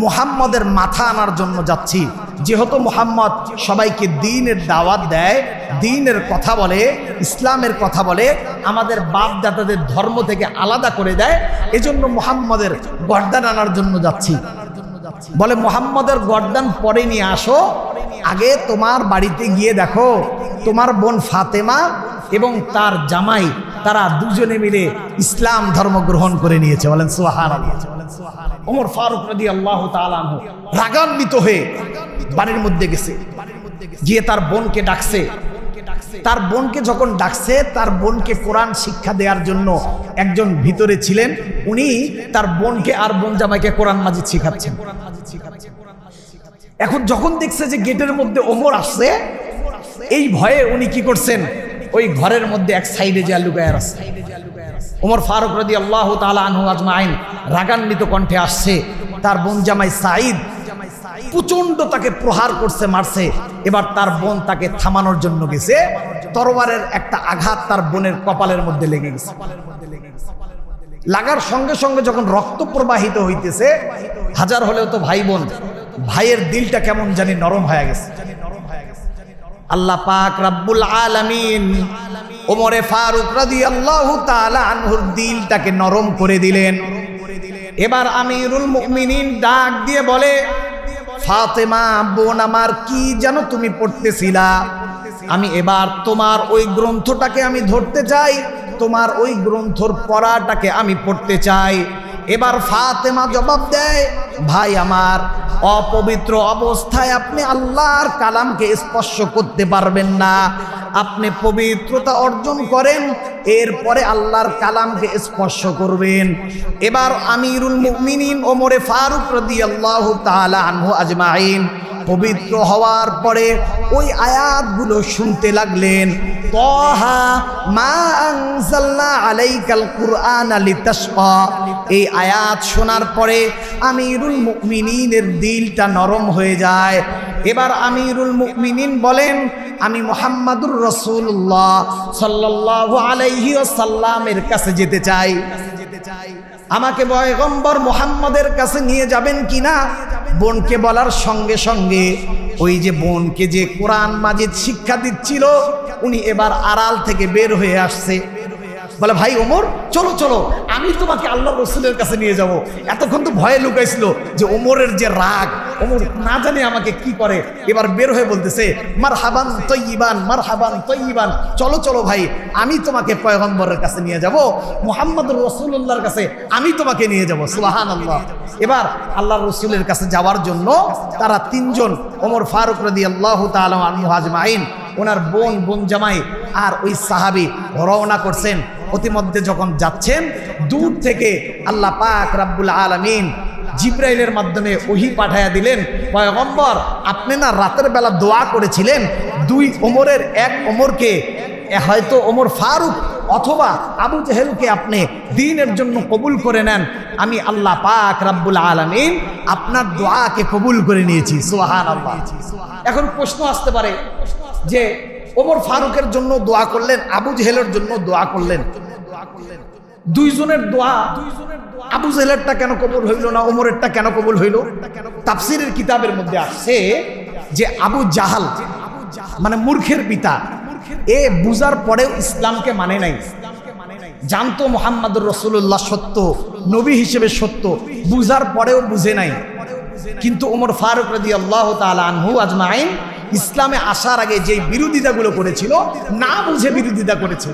মুহাম্মদের মাথা আনার জন্য যাচ্ছি। যেহেতু মুহাম্মদ সবাইকে দ্বীনের দাওয়াত দেয়, দ্বীনের কথা বলে, ইসলামের কথা বলে, আমাদের বাপ দাদাদের ধর্ম থেকে আলাদা করে দেয়, এজন্য মুহাম্মদের গর্দান আনার জন্য যাচ্ছি। বলে, মুহাম্মদের গর্দান পরে নিয়ে আসো, আগে তোমার বাড়িতে গিয়ে দেখো তোমার বোন ফাতেমা এবং তার জামাই, তারা দুজনে মিলে ইসলাম ধর্ম গ্রহণ করে নিয়েছে। বলেন সুবহানাল্লাহ। ওমর ফারুক রাদিয়াল্লাহু তাআলা আনহু রাগান্বিত হয়ে বাড়ির মধ্যে গেছে, গিয়ে তার বোনকে ডাকছে। তার বোনকে যখন ডাকছে, তার বোনকে কোরআন শিক্ষা দেওয়ার জন্য একজন ভিতরে ছিলেন, উনি তার বোনকে আর বোন জামাইকে কোরআন মাজিদ শিখাচ্ছেন। এখন যখন দেখছে যে গেটের মধ্যে ওমর আসছে, এই ভয়ে উনি কি করছেন, ওই ঘরের মধ্যে এক সাইডে যা লুকায় আছে। ওমর ফারুক রাদিয়াল্লাহু তাআলা আনহু আজমাইন রাগান্বিত কণ্ঠে আসছে, তার বোন জামাই সাঈদ প্রচন্ড তাকে প্রহার করছে, মারছে। এবার তার বোন তাকে থামানোর জন্য গেছে, তরবারের একটা আঘাত তার বোনের কপালের মধ্যে লেগে গেছে। লাগার সঙ্গে সঙ্গে যখন রক্ত প্রবাহিত হইতেছে, হাজার হলেও তো ভাই বোন, ভাইয়ের দিলটা কেমন জানি নরম হয়ে গেছে। আল্লাহ পাক রব্বুল আলামিন ওমরে ফারুক রাদিয়াল্লাহু তাআলা আনহুর দিলটাকে নরম করে দিলেন। এবার আমিরুল মুমিনিন ডাক দিয়ে বলে, ফাতেমা বোন আমার, কি যেন তুমি পড়তেছিলা? আমি এবার তোমার ওই গ্রন্থটাকে আমি ধরতে চাই, তোমার ওই গ্রন্থর পড়াটাকে আমি পড়তে চাই। এবার ফাতেমা জবাব দেয়, ভাই আমার, অপবিত্র অবস্থায় আপনি আল্লাহর কালামকে স্পর্শ করতে পারবেন না। আপনি পবিত্রতা অর্জন করেন, এরপরে আল্লাহর কালামকে স্পর্শ করবেন। এবার আমিরুল মুমিনিন ওমরে ফারুক রাদিয়াল্লাহু তাআলা আনহু আজমাইন পবিত্র হওয়ার পরে ওই আয়াতগুলো শুনতে লাগলেন। তাহা মা আনজালনা আলাইকাল কুরআনা লিতাশকা, এই আয়াত শোনার পরে আমিরুল মুমিনিনের দিলটা নরম হয়ে যায়। এবার আমিরুল মুমিনিন বলেন, আমি মুহাম্মাদুর রাসূলুল্লাহ সাল্লাল্লাহু আলাইহি ওয়াসাল্লামের কাছে যেতে চাই, আমাকে পয়গম্বর মুহাম্মদের কাছে নিয়ে যাবেন কিনা? বোনকে বলার সঙ্গে সঙ্গে ওই যে বোনকে যে কোরআন মাজিদ শিক্ষা দিচ্ছিল, উনি এবার আড়াল থেকে বের হয়ে আসছে। বলে ভাই ওমর চলো চলো, আমি তোমাকে আল্লাহ রসুলের কাছে নিয়ে যাব। এতক্ষণ তো ভয়ে লুকাইছিল যে ওমরের যে রাগ, ওমর না জানে আমাকে কি করে। এবার বের হয়ে বলতেছে মারহাবান তয়্যিবান, মারহাবান তয়্যিবান, চলো চলো ভাই, আমি তোমাকে পয়গম্বরের কাছে নিয়ে যাব, মুহাম্মদুর রাসূলুল্লাহর কাছে আমি তোমাকে নিয়ে যাব। সুবহানাল্লাহ। এবার আল্লাহ রসুলের কাছে যাওয়ার জন্য তারা তিনজন, ওমর ফারুক রাদিয়াল্লাহু তাআলা আনহু আজমাইন, ওনার বোন জামাই আর ওই সাহাবী রওনা করছেন। অতিমধ্যে যখন যাচ্ছেন, দূর থেকে আল্লাহ পাক রাব্বুল আলামিন জিব্রাইলের মাধ্যমে ওহী পাঠায়া দিলেন, পয়গম্বর আপনি না রাতের বেলা দোয়া করেছিলেন, দুই ওমরের এক ওমরকে হয়তো ওমর ফারুক অথবা আবু জেহেলকে আপনি দ্বীনের জন্য কবুল করে নেন। আমি আল্লাহ পাক রাব্বুল আলামিন আপনার দোয়াকে কবুল করে নিয়েছি। সুবহানাল্লাহ। এখন প্রশ্ন আসতে পারে যে ওমর ফারুকের জন্য দোয়া করলেন, আবু জেহেলের জন্য দোয়া করলেন, দুইজনের দোয়া আবু জেহেলেরটা কেন কবুল হইল না, ওমরেরটা কেন কবুল হইল? তাফসীরের কিতাবের মধ্যে আসছে যে আবু জাহাল মানে মূর্খের পিতা, এ বুঝার পরেও ইসলামকে মানে নাই। জানতো মুহাম্মদুর রাসূলুল্লাহ সত্য, নবী হিসেবে সত্য, বুঝার পরেও বুঝে নাই। কিন্তু ওমর ফারুক রাদিয়াল্লাহু তাআলা আনহু আজমাইন ইসলামে আসার আগে যেই বিরোধিতাগুলো করেছিল, না বুঝে বিরোধিতা করেছে।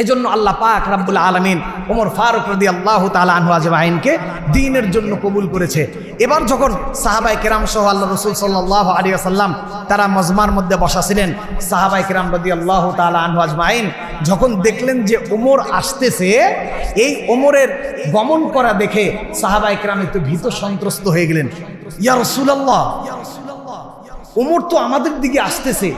এজন্য আল্লাহ পাক রাব্বুল আলামিন ওমর ফারুক রাদিয়াল্লাহু তাআলা আনহু আজমাইনকে দ্বীনের জন্য কবুল করেছে। এবার যখন সাহাবায়ে কেরাম সহ আল্লাহ রাসূল সাল্লাল্লাহু আলাইহি ওয়াসাল্লাম তারা মজমার মধ্যে বসা ছিলেন, সাহাবায়ে কেরাম রাদিয়াল্লাহু তাআলা আনহু আজমাইন যখন দেখলেন যে ওমর আসতেছে, এই ওমরের গমন করা দেখে সাহাবায়ে কেরাম একটু ভীত সন্ত্রস্ত হয়ে গেলেন। ইয়া রাসূলুল্লাহ, ওমর তো আমাদের দিকে আসতেছে,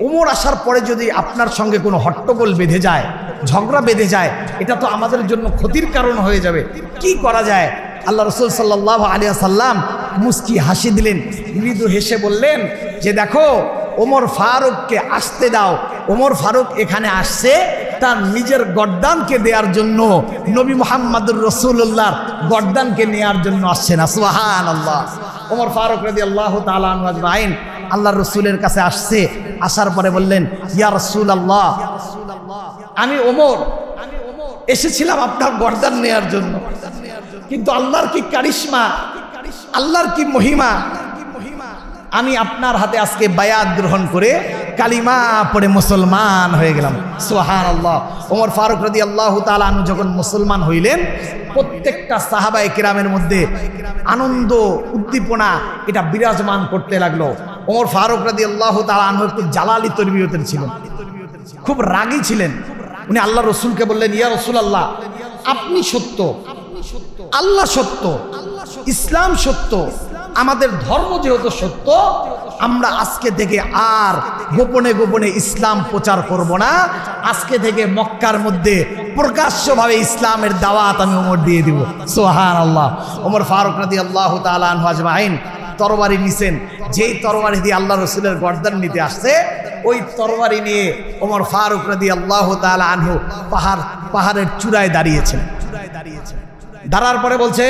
ওমর আসার পরে যদি আপনার সঙ্গে কোনো হট্টগোল বেঁধে যায়, ঝগড়া বেঁধে যায়, এটা তো আমাদের জন্য ক্ষতির কারণ হয়ে যাবে, কি করা যায়? আল্লাহ রাসূল সাল্লাল্লাহু আলাইহি ওয়াসাল্লাম মুস্কি হাসি দিলেন, মৃদু হেসে বললেন যে দেখো, ওমর ফারুককে আসতে দাও। ওমর ফারুক এখানে আসছে তার নিজের গর্দানকে দেওয়ার জন্য, নবী মুহাম্মদুর রাসূলুল্লাহর গর্দানকে নেয়ার জন্য আসছে না। সুবহানাল্লাহ। ওমর ফারুক রাদিয়াল্লাহু তাআলা আনহু আজমাইন আল্লাহর রাসূলের কাছে আসছে, আসার পরে বললেন ইয়া রাসূলুল্লাহ, আমি ওমর এসেছিলাম আপনার গর্দান নেয়ার জন্য, কিন্তু আল্লাহর কি কারিশমা, আল্লাহর কি মহিমা, আমি আপনার হাতে আজকে বায়াত গ্রহণ করে কালিমা পড়ে মুসলমান হয়ে গেলাম। সুবহানাল্লাহ। ওমর ফারুক রাদিয়াল্লাহু তাআলা আনহু যখন মুসলমান হইলেন, প্রত্যেকটা সাহাবায়ে কেরামের মধ্যে আনন্দ উদ্দীপনা এটা বিরাজমান করতে লাগলো। ওমর ফারুক রাদিয়াল্লাহু তাআলা আনহু একটু জালালি তরবিয়তের ছিলেন, খুব রাগী ছিলেন। উনি আল্লাহ রসুলকে বললেন ইয়া রাসূলুল্লাহ, আপনি সত্য, আল্লাহ সত্য, ইসলাম সত্য, আমাদের ধর্ম যেহেতু সত্য, আমরা আজকে থেকে আর গোপনে গোপনে ইসলাম প্রচার করব না। আজকে থেকে মক্কার মধ্যে প্রকাশ্যভাবে ইসলামের দাওয়াত আমি ওমর দিয়ে দিব। সুবহানাল্লাহ। ওমর ফারুক রাদিয়াল্লাহু তাআলা আনহু আজমাইন তরবারি নিছেন, যেই তরবারি দিয়ে আল্লাহ রসুলের গর্দান নিতে আসছে, ওই তরবারি নিয়ে ওমর ফারুক রাদিয়াল্লাহু তাআলা আনহু পাহাড়ের চূড়ায় দাঁড়িয়েছেন। দাঁড়ার পরে বলছে,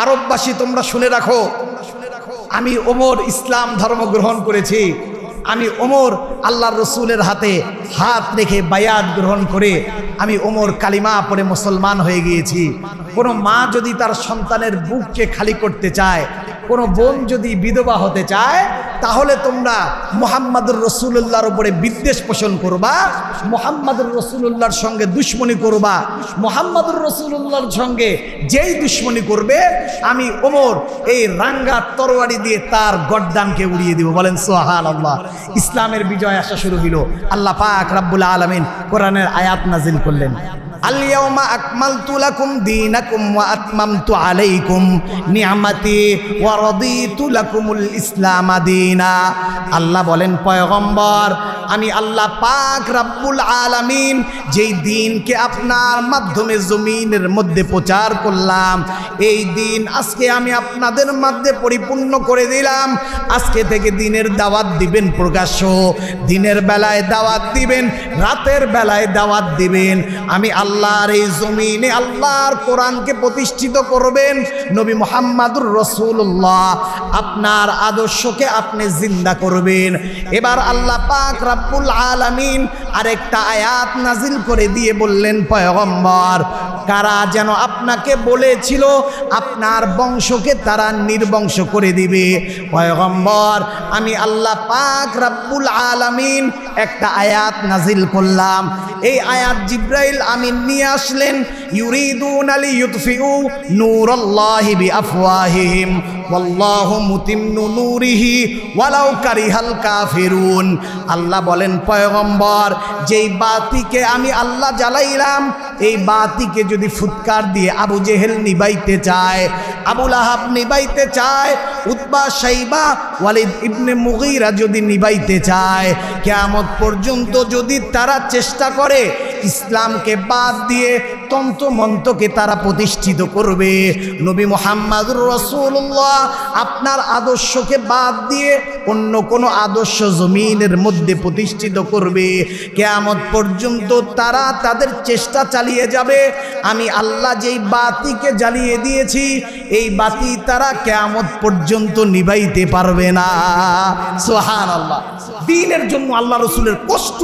আরববাসী তোমরা শুনে রাখো, আমি ওমর ইসলাম ধর্ম গ্রহণ করেছি। আমি ওমর আল্লাহর রসুলের হাতে হাত রেখে বায়াত গ্রহণ করে আমি ওমর কালিমা পড়ে মুসলমান হয়ে গিয়েছি। কোনো মা যদি তার সন্তানের বুককে খালি করতে চায়, কোনো বোন যদি বিধবা হতে চায়, তাহলে তোমরা মুহাম্মদুর রাসূলুল্লাহর উপরে বিদ্বেষ পোষণ করবা, মুহাম্মদুর রাসূলুল্লাহর সঙ্গে দুশমনি করবা। মুহাম্মদুর রাসূলুল্লাহর সঙ্গে যেই দুশমনি করবে, আমি ওমর এই রাঙ্গা তরবারি দিয়ে তার গর্দানকে উড়িয়ে দিব। বলেন সুবহানাল্লাহ। ইসলামের বিজয় আসা শুরু হইল। আল্লাহ পাক রব্বুল আলামিন কোরআনের আয়াত নাজিল করলেন, আল-ইয়াওমা আকমালতু লাকুম দীনাকুম ওয়া আতমামতু আলাইকুম নি'মাতি ওয়া রাদিতু লাকুমুল ইসলাম দীনা। আল্লাহ বলেন, পয়গম্বর, আমি আল্লাহ পাক রব্বুল আলামিন যেই দ্বীনকে আপনার মাধ্যমে জমিনের মধ্যে প্রচার করলাম, এই দ্বীন আজকে আমি আপনাদের মধ্যে পরিপূর্ণ করে দিলাম। আজকে থেকে দ্বীনের দাওয়াত দিবেন প্রকাশ্য, দিনের বেলায় দাওয়াত দিবেন, রাতের বেলায় দাওয়াত দিবেন। আমি আল্লাহর এই জমিনে আল্লাহর কোরআনকে প্রতিষ্ঠিত করবেন। নবী মুহাম্মদুর রাসূলুল্লাহ আপনার আদর্শকে আপনি জিন্দা করবেন। এবার আল্লাহ পাক রাব্বুল আলামিন আরেকটা আয়াত নাজিল করে দিয়ে বললেন, পয়গম্বর, কারা যেন আপনাকে বলেছিল আপনার বংশকে তারা নির্বংশ করে দিবে। পয়গম্বর, আমি আল্লাহ পাক রাব্বুল আলামিন একটা আয়াত নাজিল করলাম। এই আয়াত জিব্রাইল আমিন নিয়ে আসলেন। ইউরিদুনা লিইউতফিউ নূরাল্লাহি বিআফওয়াহিহিম ওয়াল্লাহু মুতিম্মু নূরিহি ওয়ালাউ কারিহাল কাফিরুন। আল্লাহ বলেন, পয়গম্বর, যেই বাতিকে আমি আল্লাহ জ্বালাইলাম, এই বাতিকে যদি ফুৎকার দিয়ে আবু জেহেল নিবাইতে চায়, আবু লাহাব নিবাইতে চায়, উতবা শাইবা ওয়ালিদ ইবনে মুগীরা যদি নিবাইতে চায়, কিয়ামত পর্যন্ত যদি তারা চেষ্টা করে ইসলামকে বাদ দিয়ে তন্ত্রমন্ত্রকে তারা প্রতিষ্ঠিত করবে, নবী মুহাম্মদুর রাসূলুল্লাহ আপনার আদর্শকে বাদ দিয়ে অন্য কোনো আদর্শ জমিনের মধ্যে প্রতিষ্ঠিত করবে, কিয়ামত পর্যন্ত তারা তাদের চেষ্টা চালিয়ে যাবে। আমি আল্লাহ যেই বাতিকে জ্বালিয়ে দিয়েছি, এই বাতি তারা কিয়ামত পর্যন্ত নিভাইতে পারবে না। সুবহানাল্লাহ। দ্বীনের জন্য আল্লাহ রসুলের কষ্ট,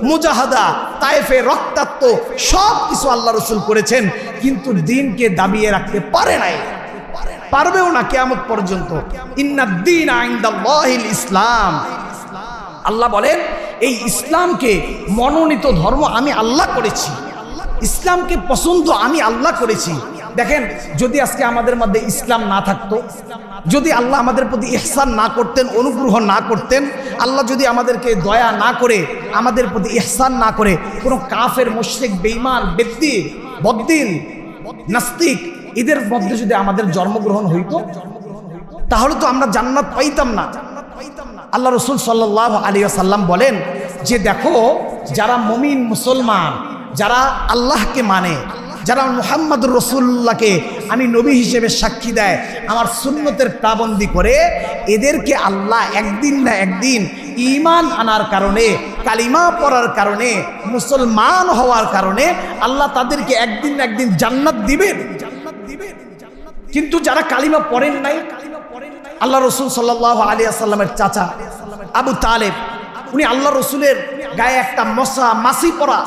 মুজাহাদা, তায়েফে রক্তাক্ত সব কিছু আল্লাহ রসুল করেছেন, কিন্তু দ্বীনকে দাবিয়ে রাখতে পারে নাই, পারবেও না কিয়ামত পর্যন্ত। ইন্নাদ-দীনা ইনদাল্লাহিল ইসলাম। আল্লাহ বলেন, এই ইসলামকে মনোনীত ধর্ম আমি আল্লাহ করেছি, ইসলামকে পছন্দ আমি আল্লাহ করেছি। দেখেন, যদি আজকে আমাদের মধ্যে ইসলাম না থাকতো, যদি আল্লাহ আমাদের প্রতি ইহসান না করতেন, অনুগ্রহ না করতেন, আল্লাহ যদি আমাদেরকে দয়া না করে, আমাদের প্রতি ইহসান না করে, কোনো কাফের, মুশরিক, বেঈমান, বেদ্দি, বদ্দিন, নাস্তিক এদের মধ্যে যদি আমাদের জন্মগ্রহণ হইতো, তাহলে তো আমরা জান্নাত পাইতাম না। আল্লাহ রসুল সাল্লাল্লাহু আলাইহি ওয়াসাল্লাম বলেন যে, দেখো, যারা মুমিন মুসলমান, যারা আল্লাহকে মানে, যারা মুহাম্মদুর রাসূলুল্লাহকে আমি নবী হিসেবে সাক্ষী দেয়, আমার সুন্নতের পাবন্দি করে, এদেরকে আল্লাহ একদিন না একদিন ঈমান আনার কারণে, কালিমা পড়ার কারণে, মুসলমান হওয়ার কারণে আল্লাহ তাদেরকে একদিন না একদিন জান্নাত দিবেন। কিন্তু যারা কালিমা পড়েন নাই, আল্লাহ রসুল সাল্লাল্লাহু আলাইহি ওয়াসাল্লামের চাচা আবু তালেব, উনি আল্লাহ রসুলের গায়ে একটা মশা মাছি পড়া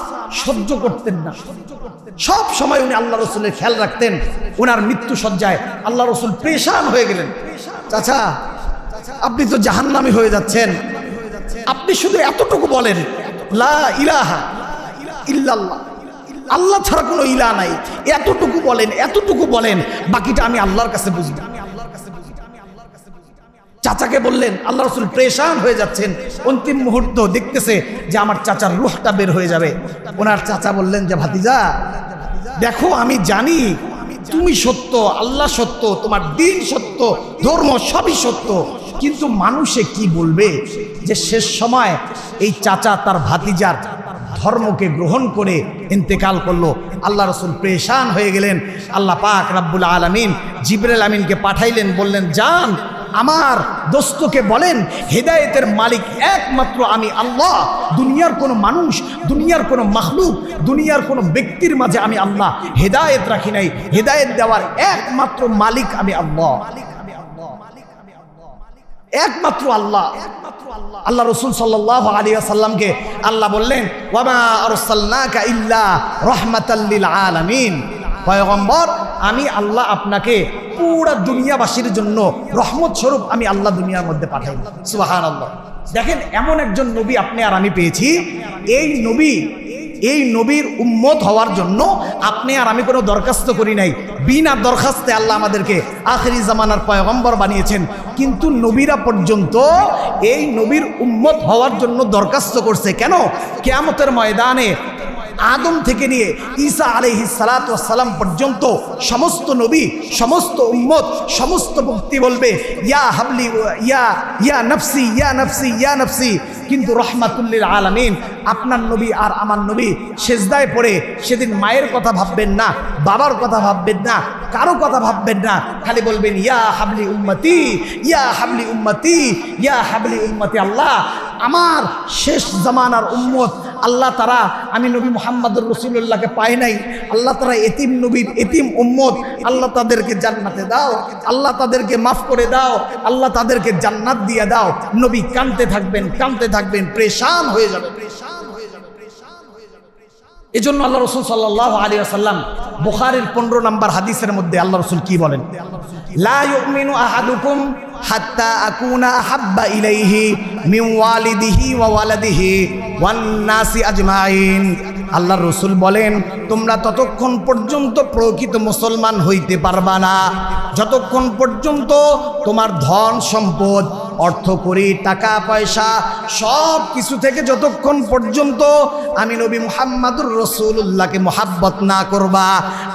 সহ্য করতেন না। সব সময় উনি আল্লাহ রসুলের খেয়াল রাখতেন। ওনার মৃত্যু সজ্জায় আল্লাহ রসুল পেরেশান হয়ে গেলেন, চাচা, আপনি তো জাহান্নামী হয়ে যাচ্ছেন, আপনি শুধু এতটুকু বলেন, লা ইলাহা ইল্লাল্লাহ, আল্লাহ ছাড়া কোনো ইলাহ নাই, এতটুকু বলেন, এতটুকু বলেন, বাকিটা আমি আল্লাহর কাছে বুঝবো। চাচাকে বললেন, আল্লাহ রসুল পেরেশান হয়ে যাচ্ছেন, অন্তিম মুহূর্ত দেখতেছে যে আমার চাচার রূহটা বের হয়ে যাবে। ওনার চাচা বললেন যে, ভাতিজা, দেখো, আমি জানি তুমি সত্য, আল্লাহ সত্য, তোমার দ্বীন সত্য, ধর্ম সবই সত্য, কিন্তু মানুষে কি বলবে যে শেষ সময় এই চাচা তার ভাতিজার ধর্মকে গ্রহণ করে ইন্তেকাল করলো। আল্লাহ রসুল পেরেশান হয়ে গেলেন। আল্লাহ পাক রাব্বুল আলামিন জিবরাইল আমিনকে পাঠাইলেন, বললেন, যান, আমার দোস্তকে বলেন, হেদায়েতের মালিক একমাত্র আমি আল্লাহ, দুনিয়ার কোনো মানুষ, দুনিয়ার কোনো মাখলুক, দুনিয়ার কোনো ব্যক্তির মাঝে আমি আল্লাহ হেদায়েত রাখি নাই, হেদায়েত দেওয়ার একমাত্র মালিক আমি আল্লাহ, একমাত্র আল্লাহ। আল্লাহ রসুল সাল্লাল্লাহু আলাইহি ওয়াসাল্লামকে আল্লাহ বললেন, ওয়ামা আরসালনাকা ইল্লা রাহমাতাল লিল আলামিন। পয়গম্বর, আমি আল্লাহ আপনাকে পুরা দুনিয়াবাসীর জন্য রহমত স্বরূপ আমি আল্লাহ দুনিয়ার মধ্যে পাঠাই। সুবহানাল্লাহ। দেখেন, এমন একজন নবী আপনি আর আমি পেয়েছি। এই নবীর উম্মত হওয়ার জন্য আপনি আর আমি কোনো দরখাস্ত করি নাই, বিনা দরখাস্তে আল্লাহ আমাদেরকে আখিরি জামানার পয়গম্বর বানিয়েছেন। কিন্তু নবীরা পর্যন্ত এই নবীর উম্মত হওয়ার জন্য দরখাস্ত করছে। কেন? কিয়ামতের ময়দানে আদম থেকে নিয়ে ঈসা আলাইহিস সালাতু ওয়াস সালাম পর্যন্ত সমস্ত নবী, সমস্ত উম্মত, সমস্ত ব্যক্তি বলবে, ইয়া হাবলি, ইয়া নফসি, ইয়া নফসি, ইয়া নফসি। কিন্তু রহমাতুল লিল আলামিন আপনার নবী আর আমার নবী সেজদায় পড়ে সেদিন মায়ের কথা ভাববেন না, বাবার কথা ভাববেন না, কারো কথা ভাববেন না, খালি বলবেন, ইয়া হাবলি উম্মতি, ইয়া হাবলি উম্মতি, ইয়া হাবলি উম্মতি। আল্লাহ, আমার শেষ জামানার উম্মত আল্লাহ তারা আমি নবী মুহাম্মদুর রাসূলুল্লাহকে পায় নাই, আল্লাহ তারা এতিম নবীর এতিম উম্মত, আল্লাহ তাদেরকে জান্নাতে দাও, আল্লাহ তাদেরকে মাফ করে দাও, আল্লাহ তাদেরকে জান্নাত দিয়ে দাও। নবী কাঁদতে থাকবেন, পরেশান হয়ে যাবে। এজন্য আল্লাহ রাসূল সাল্লাল্লাহু আলাইহি ওয়াসাল্লাম বুখারীর 15 নম্বর হাদিসের মধ্যে আল্লাহ রাসূল কি বলেন? লা ইউমিনু আহাদুকুম হাত্তা আকুনা আহাব্বা ইলাইহি মিন ওয়ালিদিহি ওয়া ওয়ালাদিহি ওয়ান নাসি আজমাইন। আল্লাহ রাসূল বলেন, তোমরা ততক্ষণ পর্যন্ত প্রকৃত মুসলমান হইতে পারবা না যতক্ষণ পর্যন্ত তোমার ধন সম্পদ, অর্থ করি, টাকা পয়সা সব কিছু থেকে যতক্ষণ পর্যন্ত আমি নবী মুহাম্মদুর রাসূলুল্লাহকে মহাব্বত না করবা,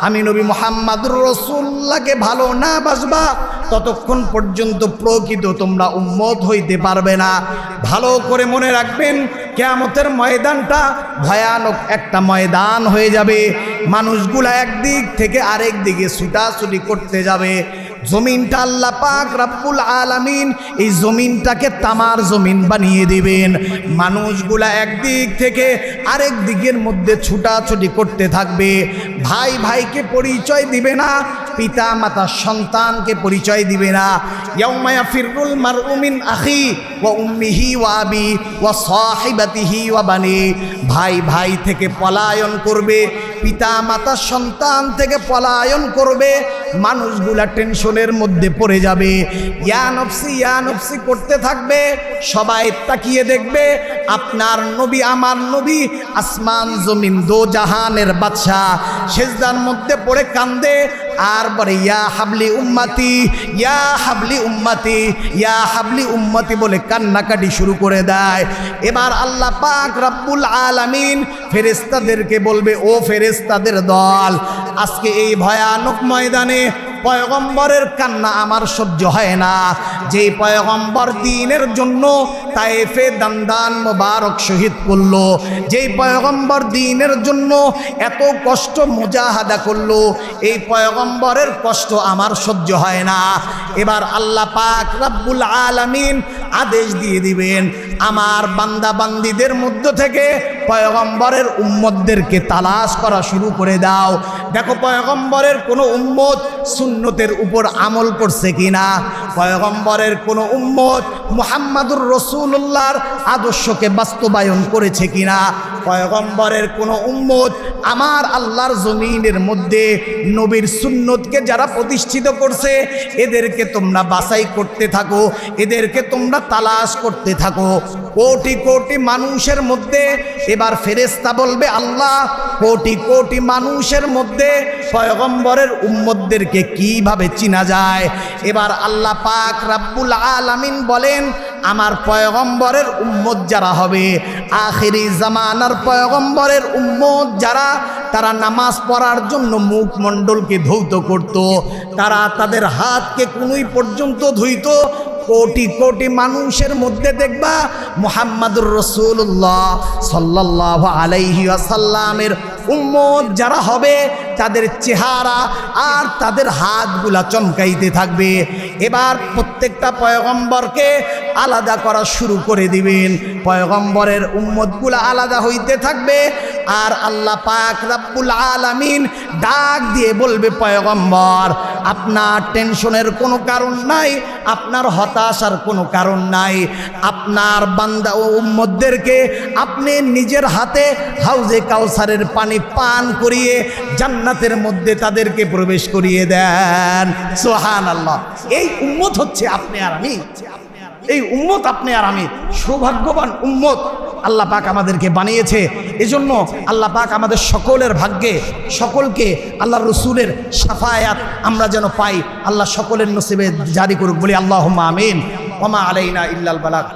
আমি নবী মুহাম্মদুর রাসূলুল্লাহকে ভালো না বাসবা, ততক্ষণ পর্যন্ত প্রকৃত তোমরা উম্মত হইতে পারবে না। ভালো করে মনে রাখবেন, কিয়ামতের ময়দানটা ভয়ানক একটা ময়দান হয়ে যাবে। মানুষগুলা একদিক থেকে আরেক দিকে ছুটাছুটি করতে যাবে। জমিনটা আল্লাহ পাক রব্বুল আলামিন এই জমিনটাকে তামার জমিন বানিয়ে দিবেন। মানুষগুলা একদিক থেকে আরেক দিকের মধ্যে ছুটাছুটি করতে থাকবে। ভাই ভাইকে পরিচয় দিবে না, পিতা মাতা সন্তানকে পরিচয় দিবে না। ইয়াউমা ইয়াফিরুল মারউ মিন আখি ওয়া উম্মিহি ওয়া আবি ওয়া সাহিবাতিহি ওয়া বানি। ভাই ভাই থেকে পলায়ন করবে, পিতা মাতা সন্তান থেকে পলায়ন করবে। মানুষগুলা টেনশনের মধ্যে পড়ে যাবে, ইয়া নফসি করতে থাকবে। সবাই তাকিয়ে দেখবে আপনার নবী, আমার নবী, আসমান জমিন দো জাহানের বাদশা সেজদার মধ্যে পড়ে কান্দে আর বলে ইয়া হাবলি উম্মতি, ইয়া হাবলি উম্মতি, ইয়া হাবলি উম্মতি বলে কান্নাকাটি শুরু করে দেয়। এবার আল্লাহ পাক রব্বুল আলামিন ফেরেশতাদেরকে বলবে, ও ফেরেশতাদের দল, আজকে এই ভয়ানক ময়দানে পয়গম্বরের কান্না আমার সহ্য হয় না। যে পয়গম্বর দ্বীনের জন্য তায়েফে দান্দান মোবারক শহীদ করলো, যেই পয়গম্বর দ্বীনের জন্য এত কষ্ট মুজাহাদা করলো, এই পয়গম্বরের কষ্ট আমার সহ্য হয় না। এবার আল্লাহ পাক রব্বুল আলামিন আদেশ দিয়ে দিবেন, আমার বান্দা বান্দীদের মধ্য থেকে পয়গম্বরের উম্মতদেরকে তালাশ করা শুরু করে দাও। দেখো পয়গম্বরের কোনো উম্মত সুন্নতের উপর আমল করছে কিনা, পয়গম্বরের কোনো উম্মত মুহাম্মাদুর রাসূলুল্লাহর আদর্শকে বাস্তবায়ন করেছে কিনা, পয়গম্বরের কোনো উম্মত আমার আল্লাহর জমিনের মধ্যে নবীর সুন্নতকে যারা প্রতিষ্ঠিত করছে এদেরকে তোমরা বাছাই করতে থাকো, এদেরকে তোমরা তালাশ করতে থাকো। কোটি কোটি মানুষের মধ্যে এবার ফেরেশতা বলবে, আল্লাহ কোটি কোটি মানুষের মধ্যে পয়গম্বরের উম্মতদেরকে কিভাবে চিনা যায়? এবার আল্লাহ পাক রব্বুল আলামিন বলেন, আমার পয়গম্বরের উম্মত যারা হবে, আখিরি জামানার পয়গম্বরের উম্মত যারা, তারা নামাজ পড়ার জন্য মুখমণ্ডলকে ধৌত করত, তারা তাদের হাতকে কুনুই পর্যন্ত ধুইত। কোটি কোটি মানুষের মধ্যে দেখবা মুহাম্মাদুর রাসূলুল্লাহ সাল্লাল্লাহু আলাইহি ওয়াসাল্লামের উম্মত যারা হবে তাদের চেহারা আর তাদের হাতগুলা চমকাইতে থাকবে। এবার প্রত্যেকটা পয়গম্বরকে আলাদা করা শুরু করে দিবেন, পয়গম্বরের উম্মতগুলা আলাদা হইতে থাকবে। আর আল্লাহ পাক রব্বুল আলামিন ডাক দিয়ে বলবে, পয়গম্বর আপনার টেনশনের কোনো কারণ নাই, আপনার হতাশার কোনো কারণ নাই। আপনার বান্দা ও উম্মতদেরকে আপনি নিজের হাতে হাউজে কাউসারের পানি পান করিয়ে জান্নাতের মধ্যে তাদেরকে প্রবেশ করিয়ে দেন। সুবহানাল্লাহ। এই উম্মত হচ্ছে আপনি আর আমি, এই উম্মত আপনি আর আমি সৌভাগ্যবান উম্মত আল্লাহ পাক আমাদেরকে বানিয়েছে। এজন্য আল্লাহ পাক আমাদের সকলের ভাগ্যে সকলকে আল্লাহ রসুলের শাফায়াত আমরা যেন পাই, আল্লাহ সকলের নসিবে জারি করুক, বলি আল্লাহুম্মা আমিন। ওয়া মা আলাইনা ইল্লাল বালাগ।